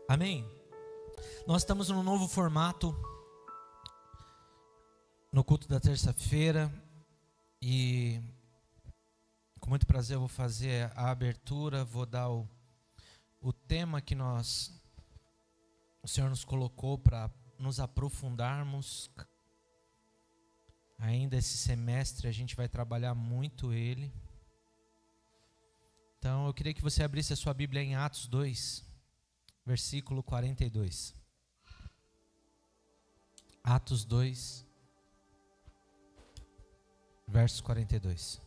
Amém? Nós estamos num novo formato no culto da terça-feira e com muito prazer eu vou fazer a abertura, vou dar o tema que o Senhor nos colocou para nos aprofundarmos. Ainda esse semestre a gente vai trabalhar muito ele. Então eu queria que você abrisse a sua Bíblia em Atos 2, versículo 42. Atos 2, verso 42.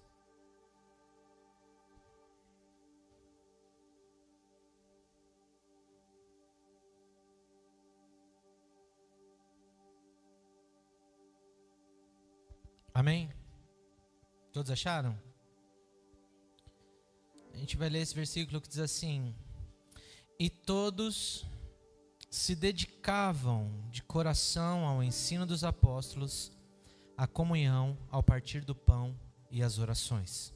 Amém? Todos acharam? A gente vai ler esse versículo que diz assim: E todos se dedicavam de coração ao ensino dos apóstolos, à comunhão, ao partir do pão e às orações.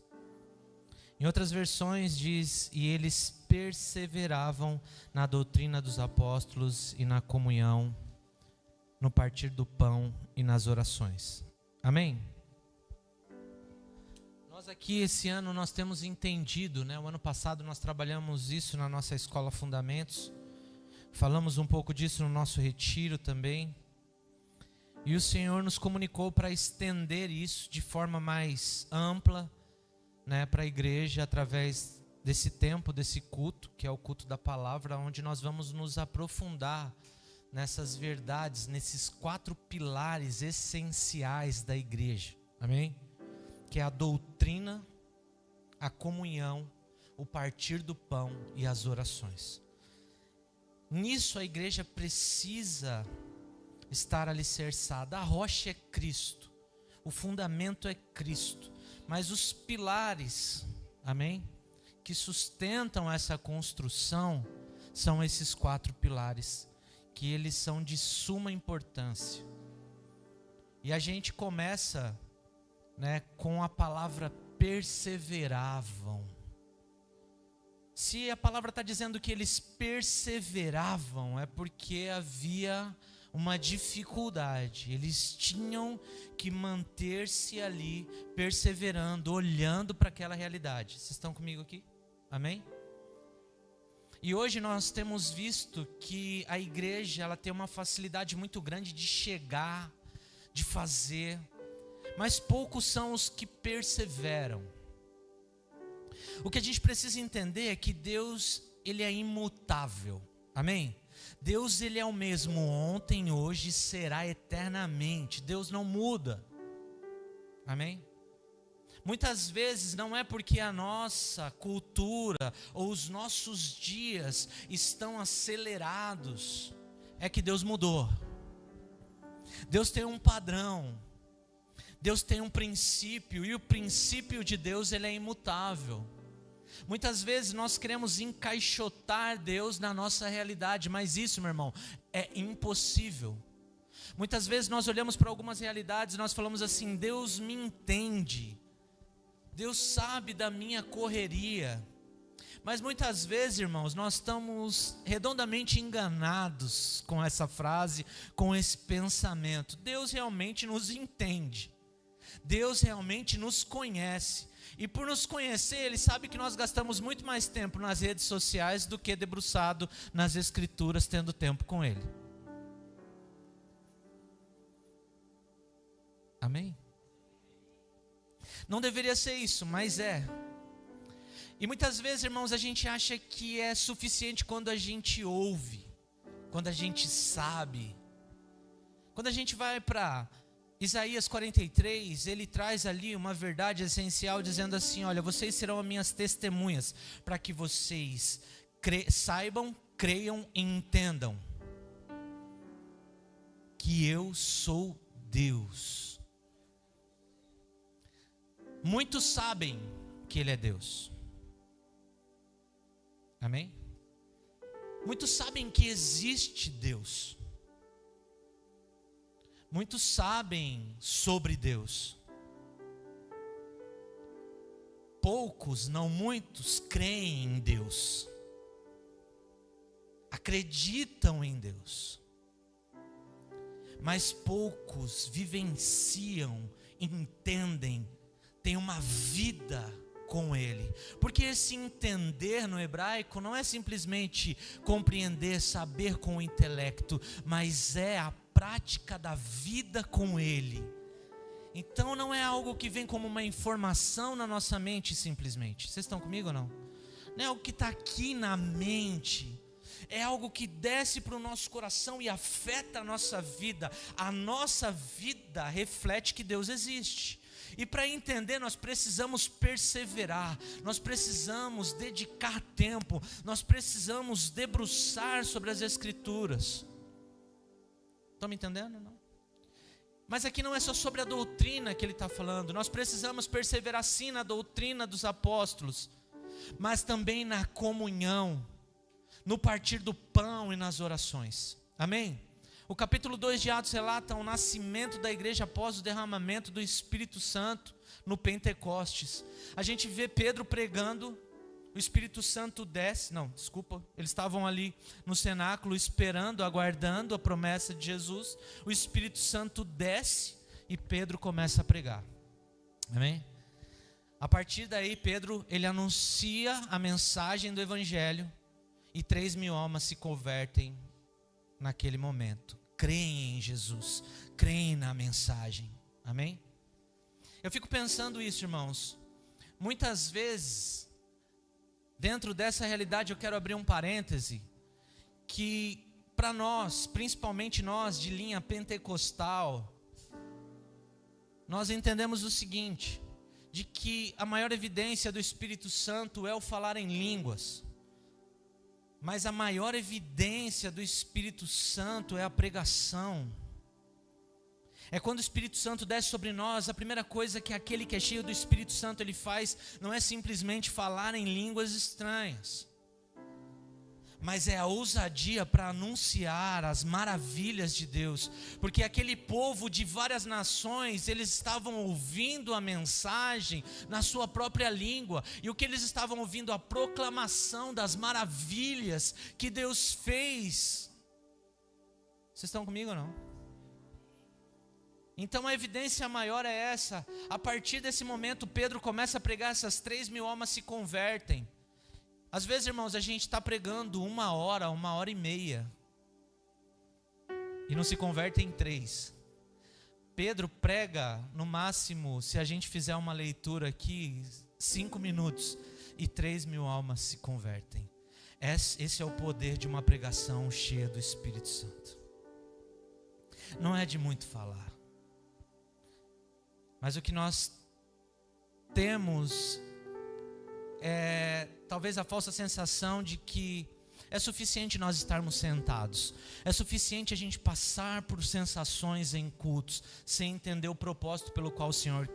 Em outras versões diz: E eles perseveravam na doutrina dos apóstolos e na comunhão, no partir do pão e nas orações. Amém? Nós aqui esse ano nós temos entendido, o ano passado nós trabalhamos isso na nossa escola Fundamentos, falamos um pouco disso no nosso retiro também, e o Senhor nos comunicou para estender isso de forma mais ampla, para a igreja, através desse tempo, desse culto, que é o culto da palavra, onde nós vamos nos aprofundar nessas verdades, nesses 4 pilares essenciais da igreja, amém? Que é a doutrina, a comunhão, o partir do pão e as orações. Nisso a igreja precisa estar alicerçada. A rocha é Cristo, o fundamento é Cristo, mas os pilares, amém? Que sustentam essa construção são esses 4 pilares, que eles são de suma importância. E a gente começa com a palavra perseveravam. Se a palavra está dizendo que eles perseveravam, é porque havia uma dificuldade. Eles tinham que manter-se ali, perseverando, olhando para aquela realidade. Vocês estão comigo aqui? Amém? E hoje nós temos visto que a igreja ela tem uma facilidade muito grande de chegar, de fazer, mas poucos são os que perseveram. O que a gente precisa entender é que Deus, ele é imutável, amém? Deus, ele é o mesmo ontem, hoje e será eternamente. Deus não muda, amém? Muitas vezes não é porque a nossa cultura ou os nossos dias estão acelerados, é que Deus mudou. Deus tem um padrão, Deus tem um princípio, e o princípio de Deus ele é imutável. Muitas vezes nós queremos encaixotar Deus na nossa realidade, mas isso, meu irmão, é impossível. Muitas vezes nós olhamos para algumas realidades e nós falamos assim: Deus me entende, Deus sabe da minha correria. Mas muitas vezes, irmãos, nós estamos redondamente enganados com essa frase, com esse pensamento. Deus realmente nos entende, Deus realmente nos conhece, e por nos conhecer, Ele sabe que nós gastamos muito mais tempo nas redes sociais do que debruçado nas Escrituras, tendo tempo com Ele. Amém? Não deveria ser isso, mas é. E muitas vezes, irmãos, a gente acha que é suficiente quando a gente ouve, quando a gente sabe. Quando a gente vai para Isaías 43, ele traz ali uma verdade essencial, dizendo assim: olha, vocês serão as minhas testemunhas, para que vocês saibam, creiam e entendam que eu sou Deus. Muitos sabem que Ele é Deus, amém? Muitos sabem que existe Deus, muitos sabem sobre Deus, poucos, não muitos, creem em Deus. A acreditam em Deus, mas poucos vivenciam, entendem, têm uma vida com Ele. Porque esse entender no hebraico não é simplesmente compreender, saber com o intelecto, mas é a prática da vida com Ele. Então não é algo que vem como uma informação na nossa mente simplesmente. Vocês estão comigo ou não? Não é algo que está aqui na mente. É algo que desce para o nosso coração e afeta a nossa vida. A nossa vida reflete que Deus existe. E para entender, nós precisamos perseverar, nós precisamos dedicar tempo, nós precisamos debruçar sobre as Escrituras. Estão me entendendo? Não? Mas aqui não é só sobre a doutrina que ele está falando. Nós precisamos perseverar sim na doutrina dos apóstolos, mas também na comunhão, no partir do pão e nas orações. Amém? O capítulo 2 de Atos relata o nascimento da igreja após o derramamento do Espírito Santo no Pentecostes. A gente vê Pedro pregando, o Espírito Santo desce, eles estavam ali no cenáculo esperando, aguardando a promessa de Jesus. O Espírito Santo desce e Pedro começa a pregar. Amém? A partir daí Pedro, ele anuncia a mensagem do Evangelho e 3.000 almas se convertem naquele momento. Creem em Jesus, creem na mensagem. Amém? Eu fico pensando isso, irmãos. Muitas vezes, dentro dessa realidade, eu quero abrir um parêntese, que para nós, principalmente nós de linha pentecostal, nós entendemos o seguinte, de que a maior evidência do Espírito Santo é o falar em línguas. Mas a maior evidência do Espírito Santo é a pregação. É quando o Espírito Santo desce sobre nós, a primeira coisa que aquele que é cheio do Espírito Santo ele faz, não é simplesmente falar em línguas estranhas, mas é a ousadia para anunciar as maravilhas de Deus. Porque aquele povo de várias nações, eles estavam ouvindo a mensagem na sua própria língua. E o que eles estavam ouvindo? A proclamação das maravilhas que Deus fez. Vocês estão comigo ou não? Então a evidência maior é essa. A partir desse momento Pedro começa a pregar, essas 3.000 almas se convertem. Às vezes, irmãos, a gente está pregando 1h, 1h30 e não se converte em 3. Pedro prega, no máximo, se a gente fizer uma leitura aqui, 5 minutos e 3.000 almas se convertem. Esse é o poder de uma pregação cheia do Espírito Santo. Não é de muito falar, mas o que nós temos talvez a falsa sensação de que é suficiente nós estarmos sentados, é suficiente a gente passar por sensações em cultos, sem entender o propósito pelo qual o Senhor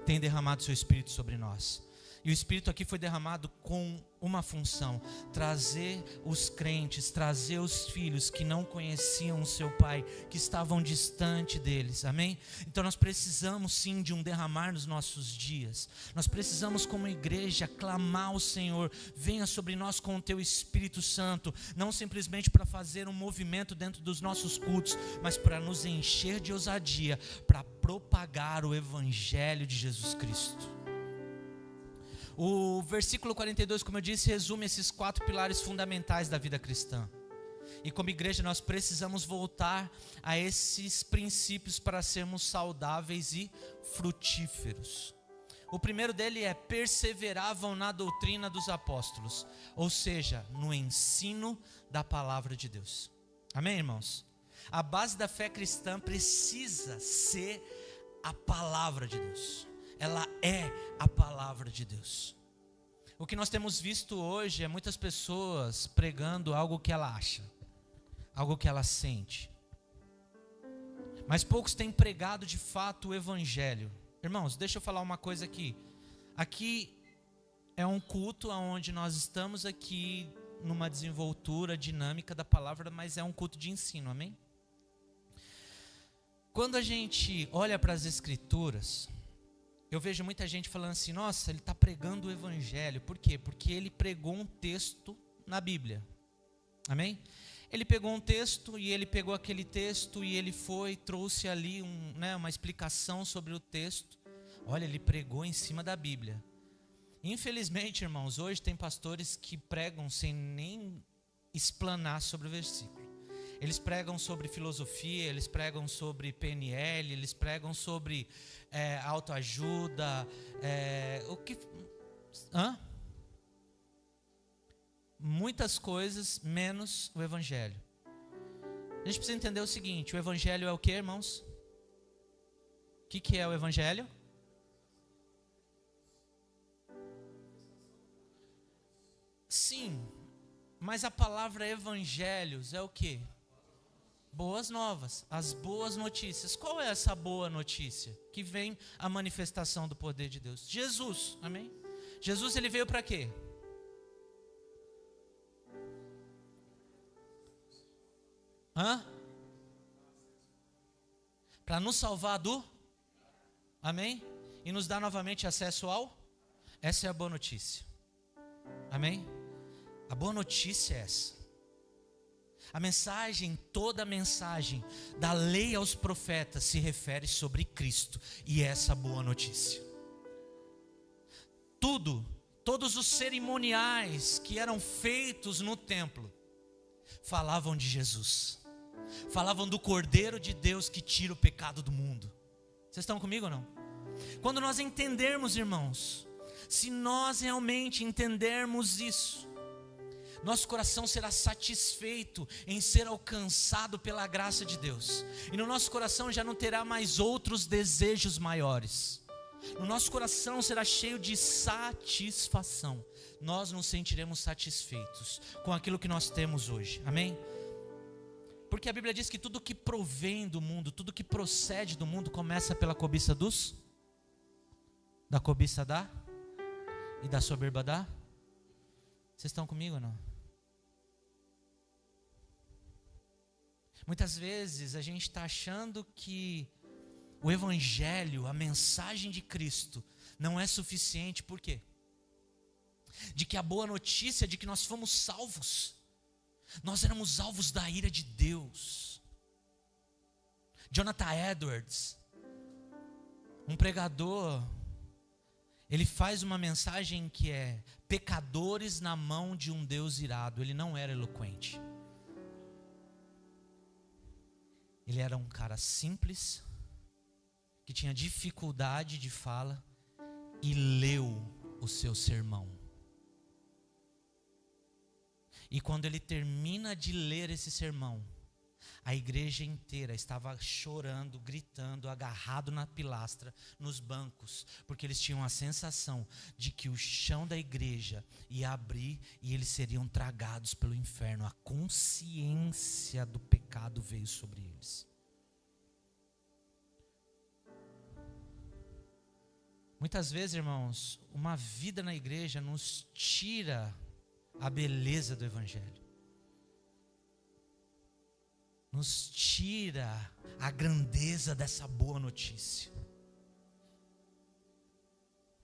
tem derramado seu Espírito sobre nós. E o Espírito aqui foi derramado com uma função: trazer os crentes, trazer os filhos que não conheciam o seu Pai, que estavam distante deles, amém? Então nós precisamos sim de um derramar nos nossos dias. Nós precisamos como igreja clamar ao Senhor: venha sobre nós com o teu Espírito Santo, não simplesmente para fazer um movimento dentro dos nossos cultos, mas para nos encher de ousadia, para propagar o Evangelho de Jesus Cristo. O versículo 42, como eu disse, resume esses 4 pilares fundamentais da vida cristã. E como igreja nós precisamos voltar a esses princípios para sermos saudáveis e frutíferos. O primeiro dele é: perseveravam na doutrina dos apóstolos, ou seja, no ensino da palavra de Deus. Amém, irmãos? A base da fé cristã precisa ser a palavra de Deus. Ela é a palavra de Deus. O que nós temos visto hoje é muitas pessoas pregando algo que ela acha, algo que ela sente. Mas poucos têm pregado de fato o Evangelho. Irmãos, deixa eu falar uma coisa aqui. Aqui é um culto onde nós estamos aqui numa desenvoltura dinâmica da palavra, mas é um culto de ensino, amém? Quando a gente olha para as Escrituras, eu vejo muita gente falando assim: nossa, ele está pregando o Evangelho. Por quê? Porque ele pregou um texto na Bíblia. Amém? Ele pegou um texto e ele pegou aquele texto e ele trouxe ali uma explicação sobre o texto. Olha, ele pregou em cima da Bíblia. Infelizmente, irmãos, hoje tem pastores que pregam sem nem explanar sobre o versículo. Eles pregam sobre filosofia, eles pregam sobre PNL, eles pregam sobre autoajuda, muitas coisas, menos o Evangelho. A gente precisa entender o seguinte: o Evangelho é o que, irmãos? O que é o Evangelho? Sim, mas a palavra evangelhos é o que? Boas novas, as boas notícias. Qual é essa boa notícia? Que vem a manifestação do poder de Deus. Jesus, amém? Jesus, ele veio para quê? Para nos salvar do? Amém? E nos dar novamente acesso ao? Essa é a boa notícia. Amém? A boa notícia é essa. A mensagem, toda a mensagem da lei aos profetas se refere sobre Cristo. E essa boa notícia. Todos os cerimoniais que eram feitos no templo falavam de Jesus. Falavam do Cordeiro de Deus que tira o pecado do mundo. Vocês estão comigo ou não? Quando nós entendermos, irmãos, se nós realmente entendermos isso, nosso coração será satisfeito em ser alcançado pela graça de Deus. E no nosso coração já não terá mais outros desejos maiores. No nosso coração será cheio de satisfação. Nós nos sentiremos satisfeitos com aquilo que nós temos hoje. Amém? Porque a Bíblia diz que tudo que provém do mundo, tudo que procede do mundo, começa pela cobiça da cobiça e da soberba da. Vocês estão comigo ou não? Muitas vezes a gente está achando que o Evangelho, a mensagem de Cristo, não é suficiente. Por quê? De que a boa notícia de que nós fomos salvos, nós éramos alvos da ira de Deus. Jonathan Edwards, um pregador, ele faz uma mensagem que é pecadores na mão de um Deus irado. Ele não era eloquente. Ele era um cara simples, que tinha dificuldade de fala e leu o seu sermão. E quando ele termina de ler esse sermão, a igreja inteira estava chorando, gritando, agarrado na pilastra, nos bancos, porque eles tinham a sensação de que o chão da igreja ia abrir e eles seriam tragados pelo inferno. A consciência do pecado veio sobre eles. Muitas vezes, irmãos, uma vida na igreja nos tira a beleza do Evangelho. Nos tira a grandeza dessa boa notícia.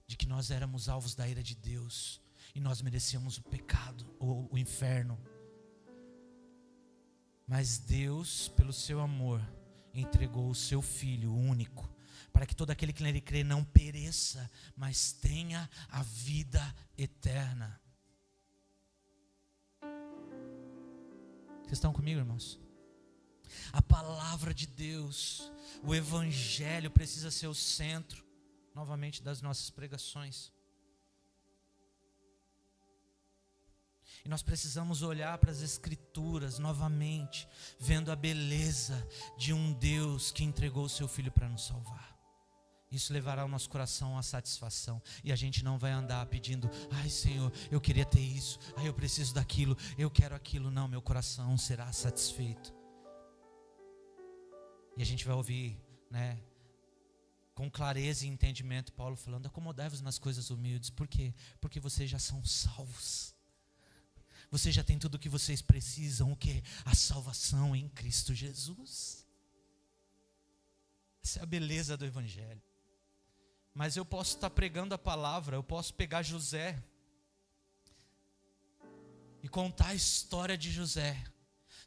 De que nós éramos alvos da ira de Deus. E nós merecíamos o pecado, ou o inferno. Mas Deus, pelo seu amor, entregou o seu Filho único. Para que todo aquele que nele crê não pereça, mas tenha a vida eterna. Vocês estão comigo, irmãos? A palavra de Deus, o Evangelho precisa ser o centro, novamente, das nossas pregações. E nós precisamos olhar para as Escrituras novamente, vendo a beleza de um Deus que entregou o seu Filho para nos salvar. Isso levará o nosso coração à satisfação. E a gente não vai andar pedindo: ai Senhor, eu queria ter isso, ai eu preciso daquilo, eu quero aquilo. Não, meu coração será satisfeito. E a gente vai ouvir, com clareza e entendimento, Paulo falando: acomodai-vos nas coisas humildes. Por quê? Porque vocês já são salvos. Vocês já têm tudo o que vocês precisam. O quê? A salvação em Cristo Jesus. Essa é a beleza do Evangelho. Mas eu posso estar pregando a palavra, eu posso pegar José e contar a história de José.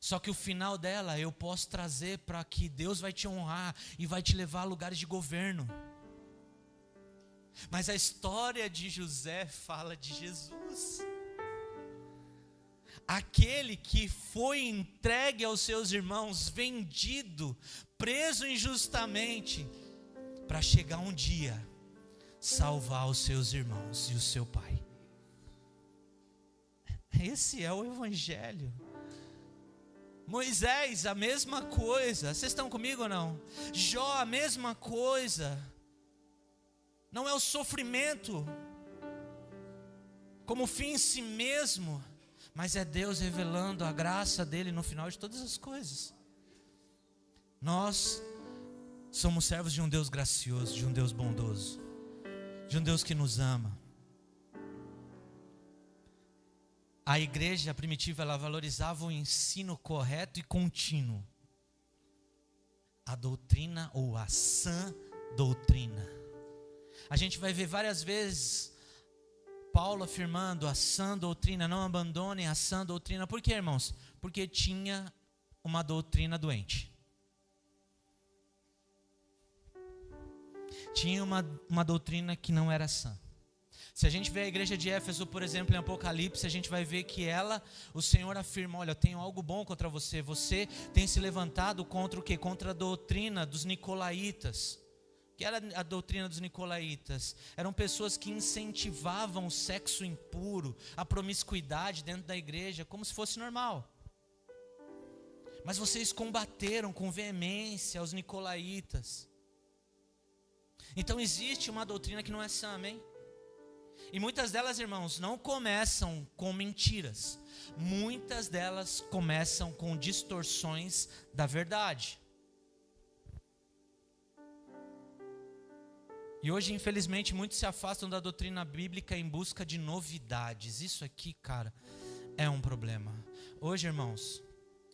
Só que o final dela eu posso trazer para que Deus vai te honrar e vai te levar a lugares de governo. Mas a história de José fala de Jesus. Aquele que foi entregue aos seus irmãos, vendido, preso injustamente, para chegar um dia, salvar os seus irmãos e o seu pai. Esse é o Evangelho. Moisés, a mesma coisa. Vocês estão comigo ou não? Jó, a mesma coisa. Não é o sofrimento como fim em si mesmo, mas é Deus revelando a graça dele no final de todas as coisas. Nós somos servos de um Deus gracioso, de um Deus bondoso, de um Deus que nos ama. A igreja primitiva, ela valorizava o ensino correto e contínuo. A doutrina ou a sã doutrina. A gente vai ver várias vezes Paulo afirmando a sã doutrina, não abandonem a sã doutrina. Por quê, irmãos? Porque tinha uma doutrina doente. Tinha uma doutrina que não era sã. Se a gente vê a igreja de Éfeso, por exemplo, em Apocalipse, a gente vai ver que o Senhor afirma, olha, eu tenho algo bom contra você. Você tem se levantado contra o quê? Contra a doutrina dos nicolaítas. O que era a doutrina dos nicolaítas? Eram pessoas que incentivavam o sexo impuro, a promiscuidade dentro da igreja, como se fosse normal. Mas vocês combateram com veemência os nicolaítas. Então existe uma doutrina que não é sã, amém? E muitas delas, irmãos, não começam com mentiras. Muitas delas começam com distorções da verdade. E hoje, infelizmente, muitos se afastam da doutrina bíblica em busca de novidades. Isso aqui, cara, é um problema. Hoje, irmãos,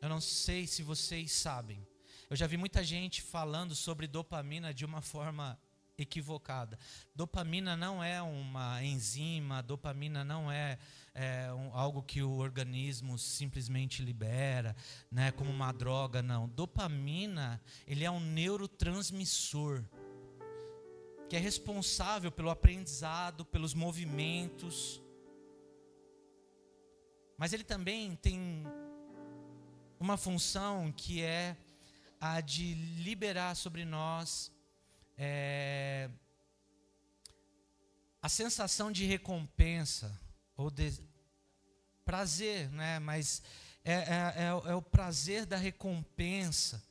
eu não sei se vocês sabem, eu já vi muita gente falando sobre dopamina de uma forma equivocada. Dopamina não é uma enzima, dopamina não é algo que o organismo simplesmente libera, né, como uma droga, não. Dopamina, ele é um neurotransmissor que é responsável pelo aprendizado, pelos movimentos. Mas ele também tem uma função que é a de liberar sobre nós a sensação de recompensa ou de prazer, né? Mas é o prazer da recompensa.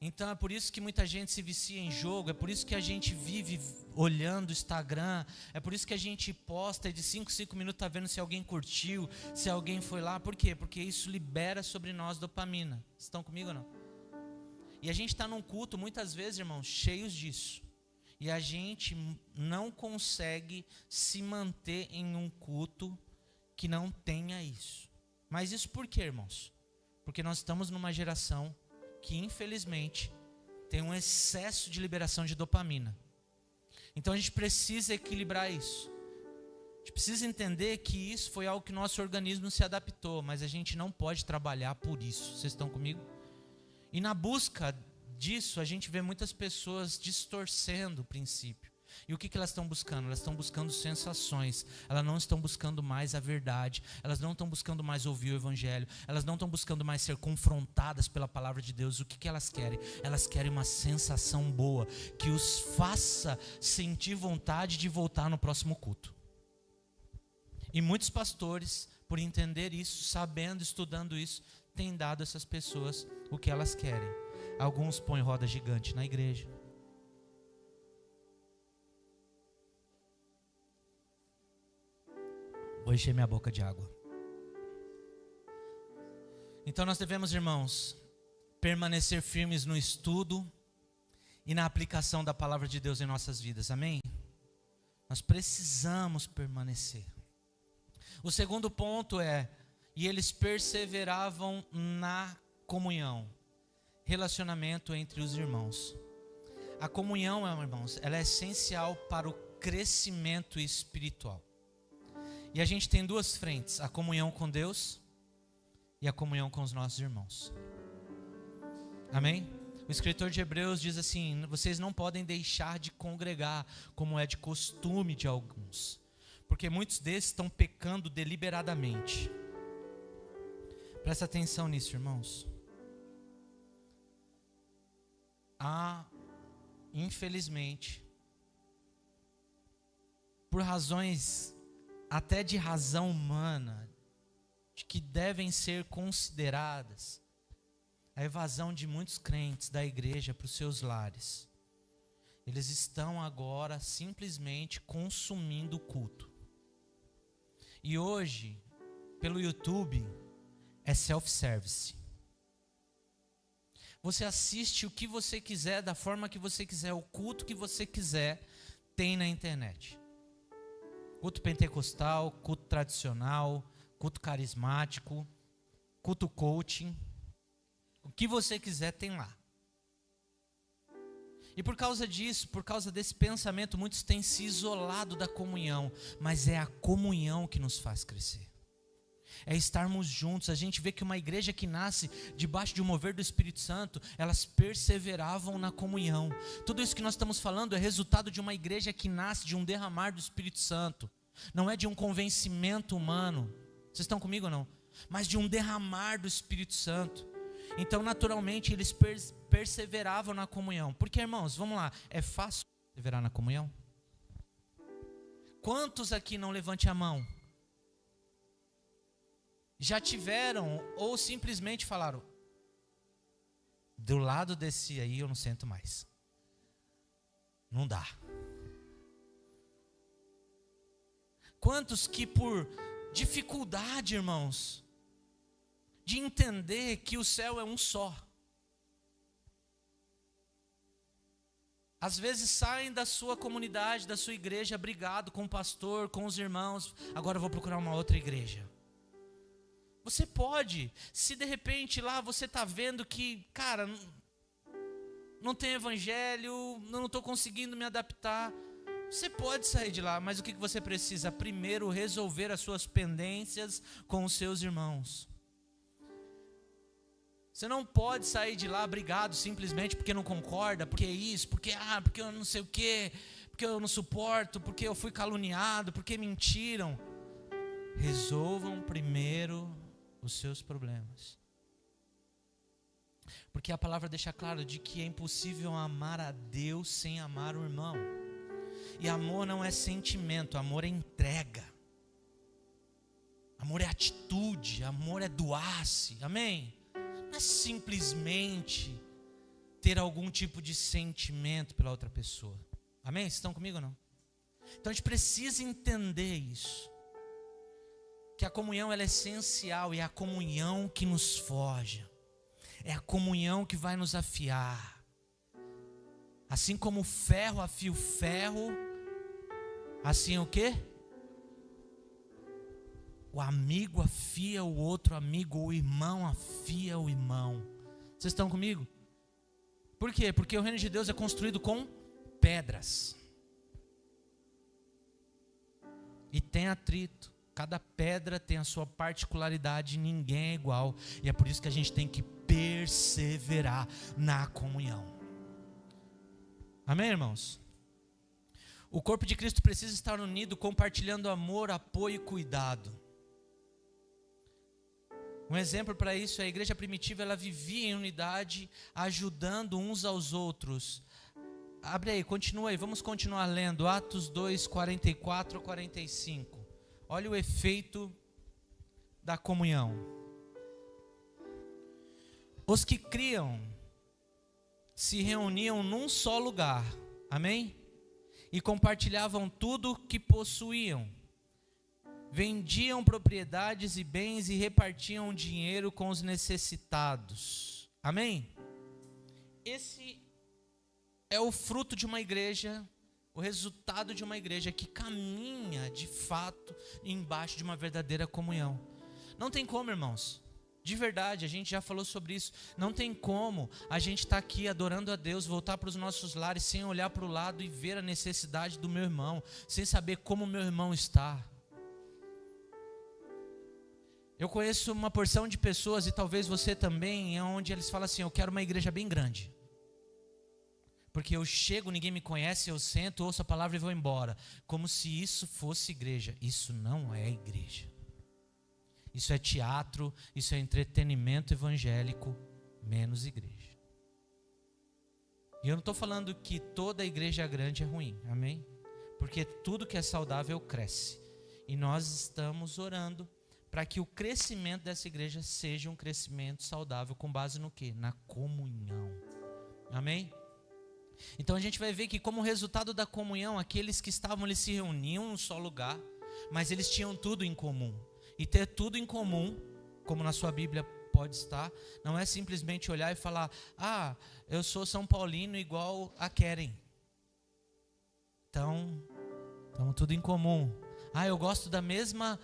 Então é por isso que muita gente se vicia em jogo, é por isso que a gente vive olhando o Instagram, é por isso que a gente posta e de 5 minutos está vendo se alguém curtiu, se alguém foi lá. Por quê? Porque isso libera sobre nós dopamina. Estão comigo ou não? E a gente está num culto, muitas vezes, irmãos, cheios disso. E a gente não consegue se manter em um culto que não tenha isso. Mas isso por quê, irmãos? Porque nós estamos numa geração que, infelizmente, tem um excesso de liberação de dopamina. Então a gente precisa equilibrar isso. A gente precisa entender que isso foi algo que nosso organismo se adaptou, mas a gente não pode trabalhar por isso. Vocês estão comigo? E na busca disso, a gente vê muitas pessoas distorcendo o princípio. E o que elas estão buscando? Elas estão buscando sensações. Elas não estão buscando mais a verdade. Elas não estão buscando mais ouvir o Evangelho. Elas não estão buscando mais ser confrontadas pela palavra de Deus. O que elas querem? Elas querem uma sensação boa, que os faça sentir vontade de voltar no próximo culto. E muitos pastores, por entender isso, sabendo, estudando isso, têm dado a essas pessoas o que elas querem. Alguns põem roda gigante na igreja. Vou encher minha boca de água. Então nós devemos, irmãos, permanecer firmes no estudo e na aplicação da palavra de Deus em nossas vidas, amém? Nós precisamos permanecer. O segundo ponto e eles perseveravam na comunhão, relacionamento entre os irmãos. A comunhão, irmãos, ela é essencial para o crescimento espiritual. E a gente tem duas frentes, a comunhão com Deus e a comunhão com os nossos irmãos. Amém? O escritor de Hebreus diz assim: vocês não podem deixar de congregar, como é de costume de alguns, porque muitos desses estão pecando deliberadamente. Presta atenção nisso, irmãos. Infelizmente, por razões até de razão humana, de que devem ser consideradas, a evasão de muitos crentes da igreja para os seus lares. Eles estão agora simplesmente consumindo o culto. E hoje, pelo YouTube, é self-service. Você assiste o que você quiser, da forma que você quiser, o culto que você quiser, tem na internet. Culto pentecostal, culto tradicional, culto carismático, culto coaching. O que você quiser tem lá. E por causa disso, por causa desse pensamento, muitos têm se isolado da comunhão. Mas é a comunhão que nos faz crescer. É estarmos juntos. A gente vê que uma igreja que nasce debaixo de um mover do Espírito Santo, elas perseveravam na comunhão. Tudo isso que nós estamos falando é resultado de uma igreja que nasce de um derramar do Espírito Santo. Não é de um convencimento humano. Vocês estão comigo ou não? Mas de um derramar do Espírito Santo. Então, naturalmente, eles perseveravam na comunhão. Porque, irmãos, vamos lá, é fácil perseverar na comunhão? Quantos aqui, não levante a mão, já tiveram ou simplesmente falaram: do lado desse aí eu não sento mais, não dá? Quantos que por dificuldade, irmãos, de entender que o céu é um só, às vezes saem da sua comunidade, da sua igreja, brigado com o pastor, com os irmãos, agora eu vou procurar uma outra igreja. Você pode, se de repente lá você está vendo que, cara, não tem evangelho, não estou conseguindo me adaptar, você pode sair de lá, mas o que você precisa? Primeiro resolver as suas pendências com os seus irmãos. Você não pode sair de lá brigado simplesmente porque não concorda, porque é isso, porque eu não sei o quê, porque eu não suporto, porque eu fui caluniado, porque mentiram. Resolvam primeiro os seus problemas. Porque a palavra deixa claro de que é impossível amar a Deus sem amar o irmão. E amor não é sentimento, amor é entrega. Amor é atitude, amor é doar-se, amém? Não é simplesmente ter algum tipo de sentimento pela outra pessoa. Amém? Vocês estão comigo ou não? Então a gente precisa entender isso. Que a comunhão ela é essencial e é a comunhão que nos forja. É a comunhão que vai nos afiar. Assim como o ferro afia o ferro, assim o quê? O amigo afia o outro amigo, o irmão afia o irmão. Vocês estão comigo? Por quê? Porque o reino de Deus é construído com pedras. E tem atrito. Cada pedra tem a sua particularidade, ninguém é igual. E é por isso que a gente tem que perseverar na comunhão. Amém, irmãos? O corpo de Cristo precisa estar unido, compartilhando amor, apoio e cuidado. Um exemplo para isso é a igreja primitiva, ela vivia em unidade, ajudando uns aos outros. Abre aí, continua aí, vamos continuar lendo, Atos 2, 44 a 45. Olha o efeito da comunhão. Os que criam se reuniam num só lugar, amém? E compartilhavam tudo que possuíam. Vendiam propriedades e bens e repartiam dinheiro com os necessitados. Amém? Esse é o fruto de uma igreja, o resultado de uma igreja que caminha de fato embaixo de uma verdadeira comunhão. Não tem como, irmãos. De verdade, a gente já falou sobre isso. Não tem como a gente estar aqui adorando a Deus, voltar para os nossos lares sem olhar para o lado e ver a necessidade do meu irmão, sem saber como o meu irmão está. Eu conheço uma porção de pessoas, e talvez você também, onde eles falam assim: eu quero uma igreja bem grande. Porque eu chego, ninguém me conhece, eu sento, ouço a palavra e vou embora. Como se isso fosse igreja. Isso não é igreja. Isso é teatro, isso é entretenimento evangélico, menos igreja. E eu não estou falando que toda igreja grande é ruim, amém? Porque tudo que é saudável cresce. E nós estamos orando para que o crescimento dessa igreja seja um crescimento saudável, com base no quê? Na comunhão. Amém? Então a gente vai ver que, como resultado da comunhão, aqueles que estavam, eles se reuniam em um só lugar, mas eles tinham tudo em comum. E ter tudo em comum, como na sua Bíblia pode estar, não é simplesmente olhar e falar: ah, eu sou São Paulino igual a Keren. Então, estamos tudo em comum. Ah, eu gosto da mesma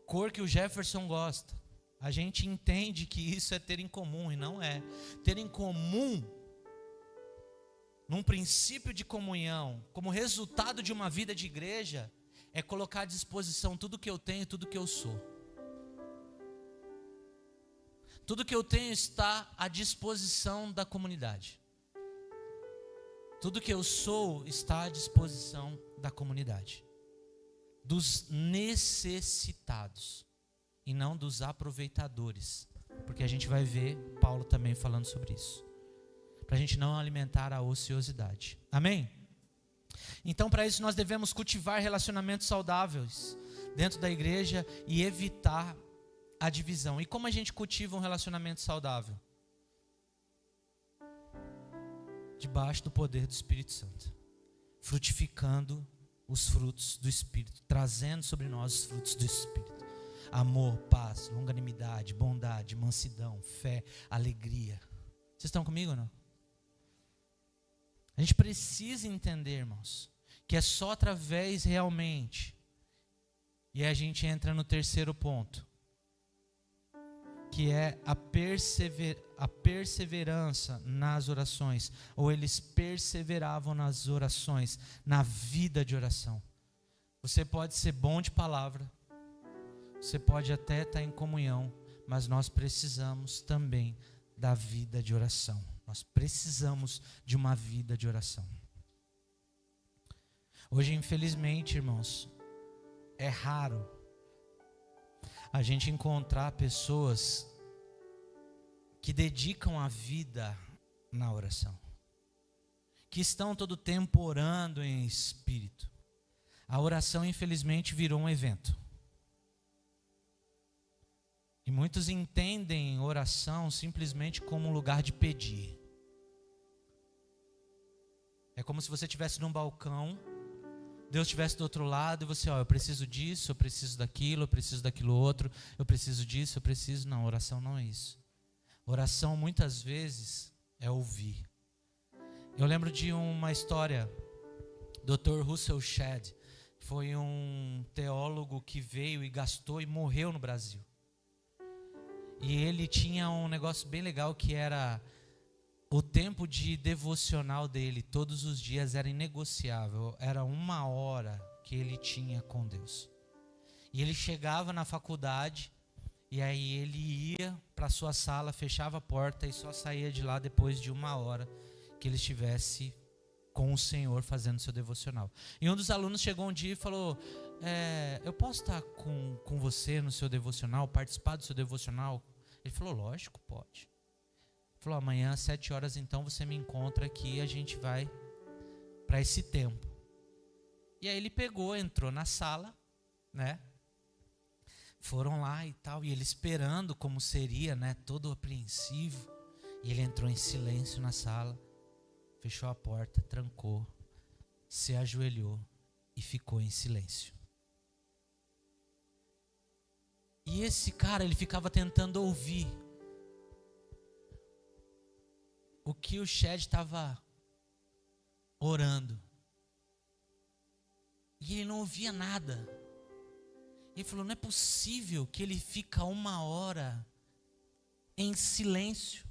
cor que o Jefferson gosta. A gente entende que isso é ter em comum, e não é. Ter em comum, num princípio de comunhão, como resultado de uma vida de igreja, é colocar à disposição tudo que eu tenho e tudo que eu sou. Tudo que eu tenho está à disposição da comunidade. Tudo que eu sou está à disposição da comunidade. Dos necessitados e não dos aproveitadores. Porque a gente vai ver Paulo também falando sobre isso. Para a gente não alimentar a ociosidade. Amém? Então, para isso nós devemos cultivar relacionamentos saudáveis dentro da igreja e evitar a divisão. E como a gente cultiva um relacionamento saudável? Debaixo do poder do Espírito Santo, frutificando os frutos do Espírito, trazendo sobre nós os frutos do Espírito: amor, paz, longanimidade, bondade, mansidão, fé, alegria. Vocês estão comigo ou não? A gente precisa entender, irmãos, que é só através realmente, e a gente entra no terceiro ponto, que é a perseverança nas orações, ou eles perseveravam nas orações, na vida de oração. Você pode ser bom de palavra, você pode até estar em comunhão, mas nós precisamos também da vida de oração. Nós precisamos de uma vida de oração. Hoje, infelizmente, irmãos, é raro a gente encontrar pessoas que dedicam a vida na oração, que estão todo o tempo orando em espírito. A oração, infelizmente, virou um evento. E muitos entendem oração simplesmente como um lugar de pedir. É como se você estivesse num balcão, Deus estivesse do outro lado e você: eu preciso disso, eu preciso daquilo outro, eu preciso disso, eu preciso... Não, oração não é isso. Oração muitas vezes é ouvir. Eu lembro de uma história, Dr. Russell Shedd, foi um teólogo que veio e gastou e morreu no Brasil. E ele tinha um negócio bem legal que era... o tempo de devocional dele, todos os dias, era inegociável. Era 1 hora que ele tinha com Deus. E ele chegava na faculdade, e aí ele ia para a sua sala, fechava a porta e só saía de lá depois de 1 hora que ele estivesse com o Senhor fazendo seu devocional. E um dos alunos chegou um dia e falou: eu posso estar com você no seu devocional, participar do seu devocional? Ele falou: lógico, pode. Falou: amanhã às 7 horas então você me encontra aqui e a gente vai para esse tempo. E aí ele pegou, entrou na sala, né? Foram lá e tal, e ele esperando como seria, né? Todo apreensivo. E ele entrou em silêncio na sala, fechou a porta, trancou, se ajoelhou e ficou em silêncio. E esse cara, ele ficava tentando ouvir o que o Shedd estava orando. E ele não ouvia nada. Ele falou: não é possível que ele fica 1 hora em silêncio.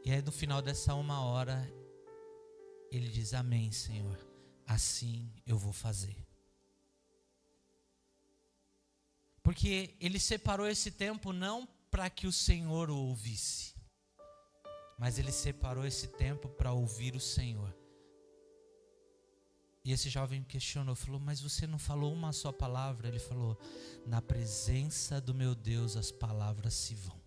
E aí no final dessa 1 hora, ele diz: amém, Senhor, assim eu vou fazer. Porque ele separou esse tempo não para que o Senhor o ouvisse, mas ele separou esse tempo para ouvir o Senhor. E esse jovem questionou, falou: mas você não falou uma só palavra? Ele falou: na presença do meu Deus as palavras se vão.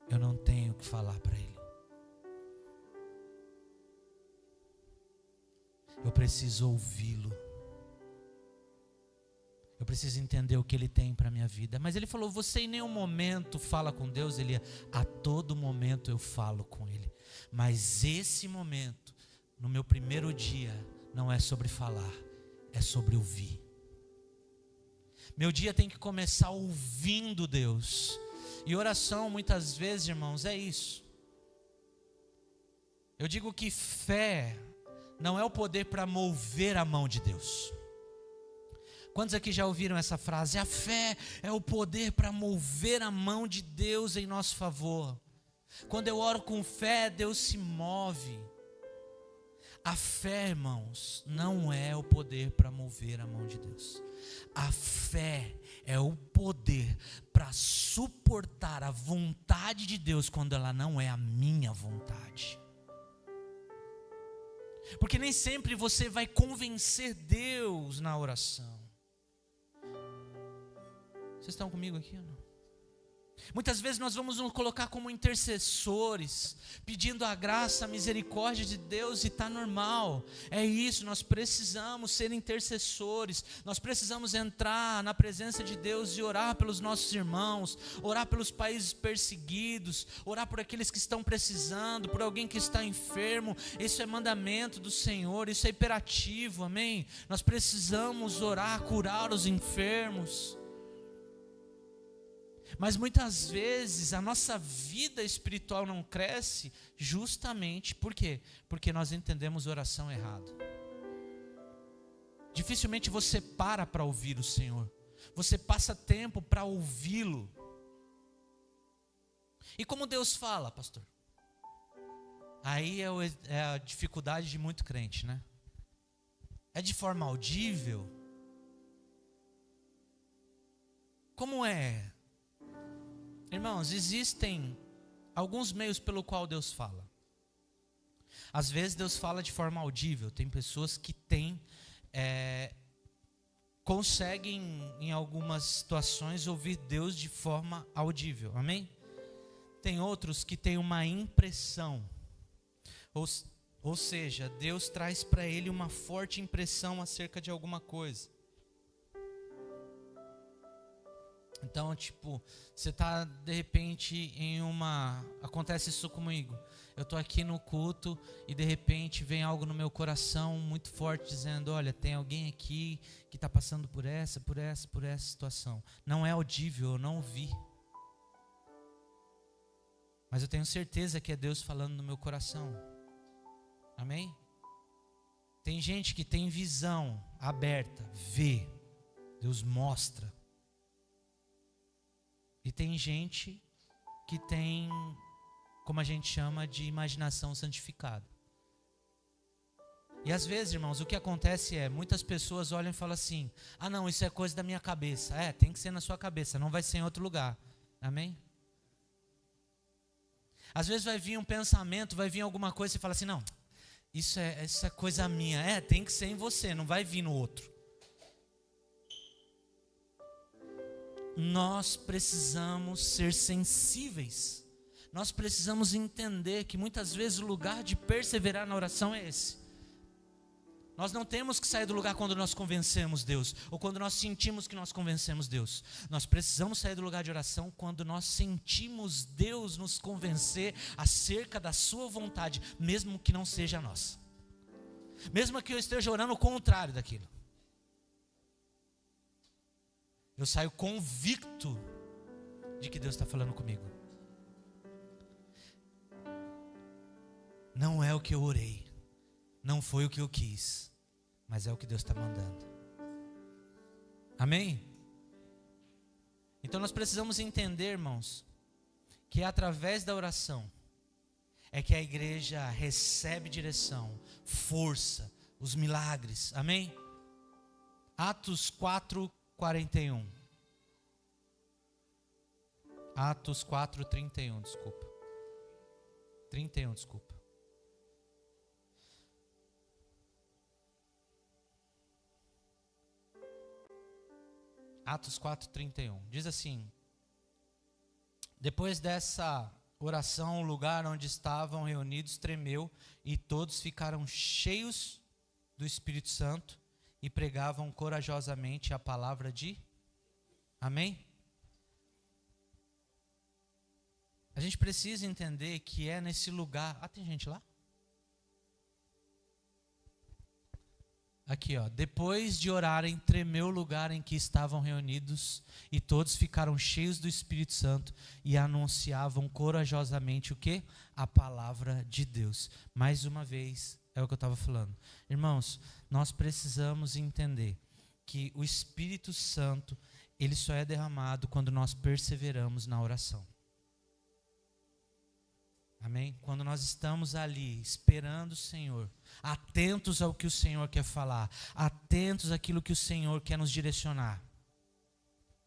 Eu não tenho o que falar para ele. Eu preciso ouvi-lo. Eu preciso entender o que ele tem para a minha vida. Mas ele falou: você em nenhum momento fala com Deus? Ele: a todo momento eu falo com ele. Mas esse momento, no meu primeiro dia, não é sobre falar, é sobre ouvir. Meu dia tem que começar ouvindo Deus. E oração, muitas vezes, irmãos, é isso. Eu digo que fé não é o poder para mover a mão de Deus. Quantos aqui já ouviram essa frase? A fé é o poder para mover a mão de Deus em nosso favor. Quando eu oro com fé, Deus se move. A fé, irmãos, não é o poder para mover a mão de Deus. A fé é o poder para suportar a vontade de Deus quando ela não é a minha vontade. Porque nem sempre você vai convencer Deus na oração. Vocês estão comigo aqui ou não? Muitas vezes nós vamos nos colocar como intercessores, pedindo a graça, a misericórdia de Deus, e está normal. É isso, nós precisamos ser intercessores, nós precisamos entrar na presença de Deus e orar pelos nossos irmãos, orar pelos países perseguidos, orar por aqueles que estão precisando, por alguém que está enfermo. Isso é mandamento do Senhor, isso é imperativo, amém? Nós precisamos orar, curar os enfermos. Mas muitas vezes a nossa vida espiritual não cresce justamente por quê? Porque nós entendemos oração errado. Dificilmente você para ouvir o Senhor. Você passa tempo para ouvi-lo. E como Deus fala, pastor? Aí é a dificuldade de muito crente, né? É de forma audível? Como é? Irmãos, existem alguns meios pelo qual Deus fala. Às vezes Deus fala de forma audível. Tem pessoas que conseguem em algumas situações ouvir Deus de forma audível, amém? Tem outros que têm uma impressão, ou seja, Deus traz para ele uma forte impressão acerca de alguma coisa. Então, você está de repente acontece isso comigo. Eu estou aqui no culto e de repente vem algo no meu coração muito forte dizendo: olha, tem alguém aqui que está passando por essa situação. Não é audível, eu não ouvi. Mas eu tenho certeza que é Deus falando no meu coração. Amém? Tem gente que tem visão aberta, vê, Deus mostra. E tem gente que tem, como a gente chama, de imaginação santificada. E às vezes, irmãos, o que acontece é, muitas pessoas olham e falam assim: ah não, isso é coisa da minha cabeça. Tem que ser na sua cabeça, não vai ser em outro lugar. Amém? Às vezes vai vir um pensamento, vai vir alguma coisa e você fala assim: não, isso é coisa minha. Tem que ser em você, não vai vir no outro. Nós precisamos ser sensíveis. Nós precisamos entender que muitas vezes o lugar de perseverar na oração é esse. Nós não temos que sair do lugar quando nós convencemos Deus, ou quando nós sentimos que nós convencemos Deus. Nós precisamos sair do lugar de oração quando nós sentimos Deus nos convencer acerca da sua vontade, mesmo que não seja a nossa. Mesmo que eu esteja orando o contrário daquilo. Eu saio convicto de que Deus está falando comigo. Não é o que eu orei, não foi o que eu quis, mas é o que Deus está mandando. Amém? Então nós precisamos entender, irmãos, que é através da oração é que a igreja recebe direção, força, os milagres. Amém? Atos 4, 41. Atos 4, 31, desculpa. 31, desculpa. Atos 4, 31. Diz assim: depois dessa oração, o lugar onde estavam reunidos tremeu e todos ficaram cheios do Espírito Santo e pregavam corajosamente a palavra de... Amém? A gente precisa entender que é nesse lugar... tem gente lá? Aqui, ó. Depois de orarem, tremeu o lugar em que estavam reunidos e todos ficaram cheios do Espírito Santo e anunciavam corajosamente o quê? A palavra de Deus. Mais uma vez, é o que eu estava falando. Irmãos, nós precisamos entender que o Espírito Santo, ele só é derramado quando nós perseveramos na oração. Amém? Quando nós estamos ali, esperando o Senhor, atentos ao que o Senhor quer falar, atentos àquilo que o Senhor quer nos direcionar.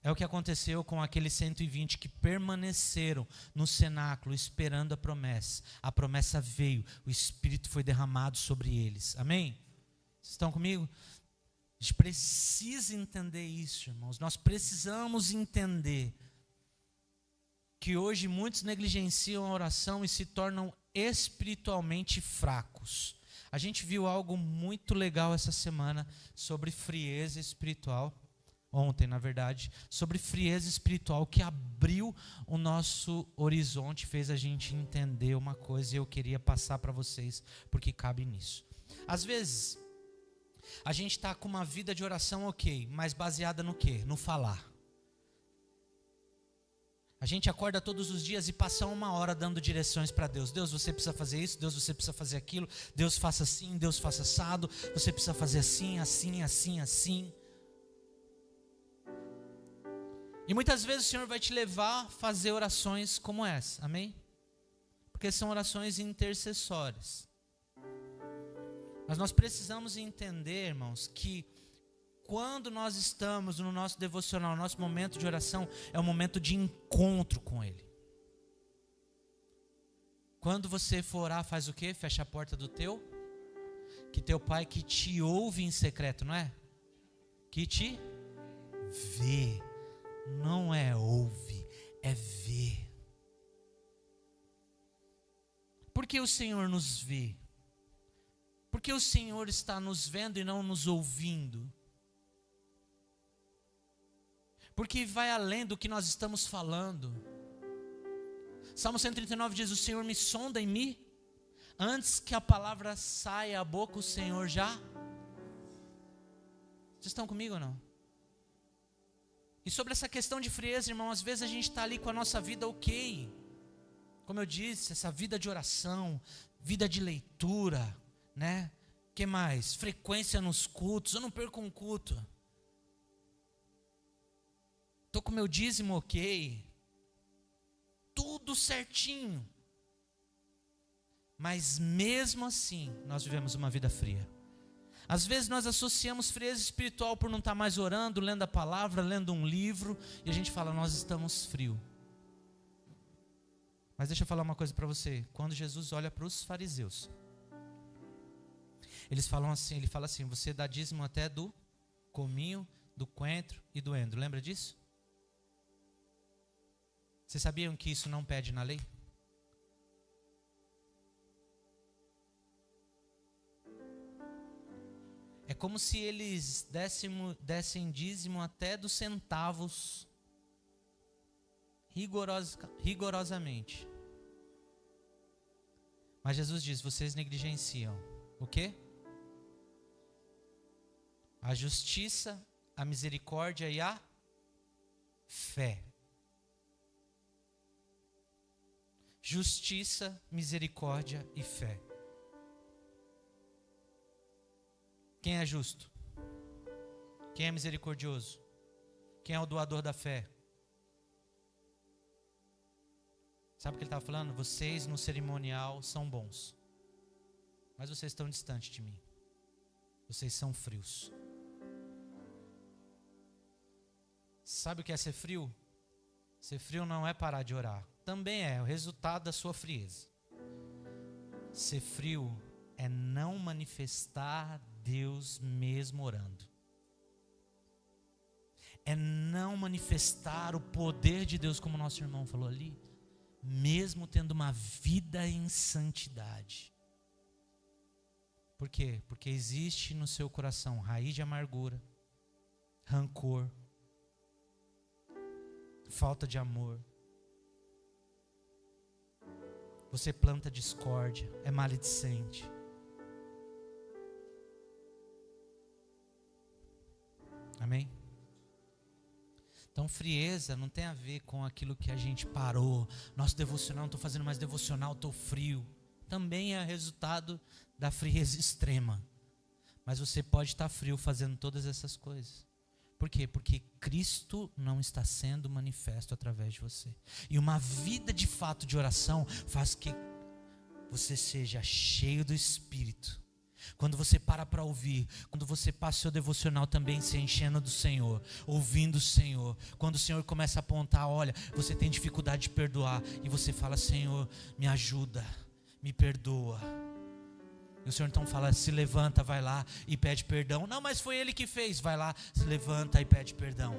É o que aconteceu com aqueles 120 que permaneceram no cenáculo, esperando a promessa. A promessa veio, o Espírito foi derramado sobre eles. Amém? Vocês estão comigo? A gente precisa entender isso, irmãos. Nós precisamos entender que hoje muitos negligenciam a oração e se tornam espiritualmente fracos. A gente viu algo muito legal essa semana sobre frieza espiritual, ontem na verdade, sobre frieza espiritual que abriu o nosso horizonte, fez a gente entender uma coisa e eu queria passar para vocês, porque cabe nisso. Às vezes, a gente está com uma vida de oração ok, mas baseada no quê? No falar. A gente acorda todos os dias e passa 1 hora dando direções para Deus. Deus, você precisa fazer isso. Deus, você precisa fazer aquilo. Deus, faça assim. Deus, faça assado. Você precisa fazer assim, assim, assim, assim. E muitas vezes o Senhor vai te levar a fazer orações como essa. Amém? Porque são orações intercessórias. Mas nós precisamos entender, irmãos, que quando nós estamos no nosso devocional, no nosso momento de oração, é um momento de encontro com Ele. Quando você for orar, faz o quê? Fecha a porta do teu pai que te ouve em secreto, não é? Que te vê. Não é ouve, é ver. Por que o Senhor nos vê? Porque o Senhor está nos vendo e não nos ouvindo. Porque vai além do que nós estamos falando. Salmo 139 diz: o Senhor me sonda em mim. Antes que a palavra saia à boca, o Senhor já... Vocês estão comigo ou não? E sobre essa questão de frieza, irmão, às vezes a gente está ali com a nossa vida ok. Como eu disse, essa vida de oração, vida de leitura, né? Que mais? Frequência nos cultos. Eu não perco um culto. Estou com meu dízimo ok. Tudo certinho. Mas mesmo assim, nós vivemos uma vida fria. Às vezes nós associamos frieza espiritual por não estar mais orando, lendo a palavra, lendo um livro. E a gente fala, nós estamos frios. Mas deixa eu falar uma coisa para você. Quando Jesus olha para os fariseus, ele fala assim, você dá dízimo até do cominho, do coentro e do endro. Lembra disso? Vocês sabiam que isso não pede na lei? É como se eles dessem dízimo até dos centavos, rigorosamente. Mas Jesus diz, vocês negligenciam o quê? A justiça, a misericórdia e a fé. Justiça, misericórdia e fé. Quem é justo? Quem é misericordioso? Quem é o doador da fé? Sabe o que ele estava falando? Vocês no cerimonial são bons, mas vocês estão distantes de mim. Vocês são frios. Sabe o que é ser frio? Ser frio não é parar de orar. Também é o resultado da sua frieza. Ser frio é não manifestar Deus mesmo orando. É não manifestar o poder de Deus, como nosso irmão falou ali, mesmo tendo uma vida em santidade. Por quê? Porque existe no seu coração raiz de amargura, rancor, falta de amor. Você planta discórdia, é maledicente. Amém? Então frieza não tem a ver com aquilo que a gente parou. Nosso devocional, não estou fazendo mais devocional, estou frio. Também é resultado da frieza extrema. Mas você pode estar frio fazendo todas essas coisas. Por quê? Porque Cristo não está sendo manifesto através de você. E uma vida de fato de oração faz que você seja cheio do Espírito. Quando você para ouvir, quando você passa o seu devocional também se enchendo do Senhor, ouvindo o Senhor, quando o Senhor começa a apontar, olha, você tem dificuldade de perdoar, e você fala, Senhor, me ajuda, me perdoa. E o Senhor então fala, se levanta, vai lá e pede perdão. Não, mas foi Ele que fez. Vai lá, se levanta e pede perdão.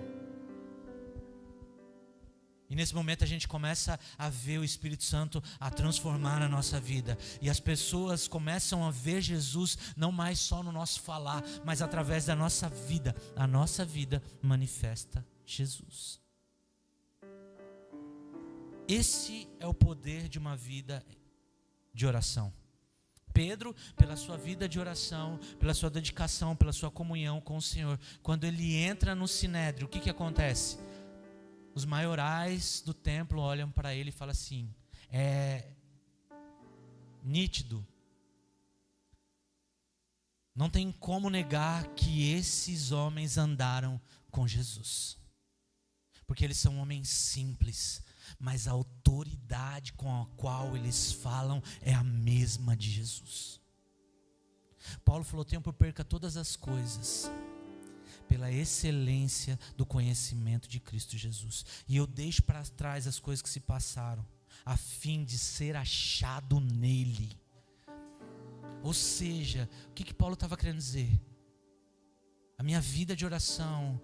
E nesse momento a gente começa a ver o Espírito Santo a transformar a nossa vida. E as pessoas começam a ver Jesus não mais só no nosso falar, mas através da nossa vida. A nossa vida manifesta Jesus. Esse é o poder de uma vida de oração. Pedro, pela sua vida de oração, pela sua dedicação, pela sua comunhão com o Senhor, quando ele entra no Sinédrio, o que acontece? Os maiorais do templo olham para ele e falam assim, é nítido, não tem como negar que esses homens andaram com Jesus, porque eles são homens simples, mas a autoridade com a qual eles falam é a mesma de Jesus. Paulo falou, tenho por perca todas as coisas, pela excelência do conhecimento de Cristo Jesus. E eu deixo para trás as coisas que se passaram, a fim de ser achado nele. Ou seja, o que Paulo estava querendo dizer? A minha vida de oração,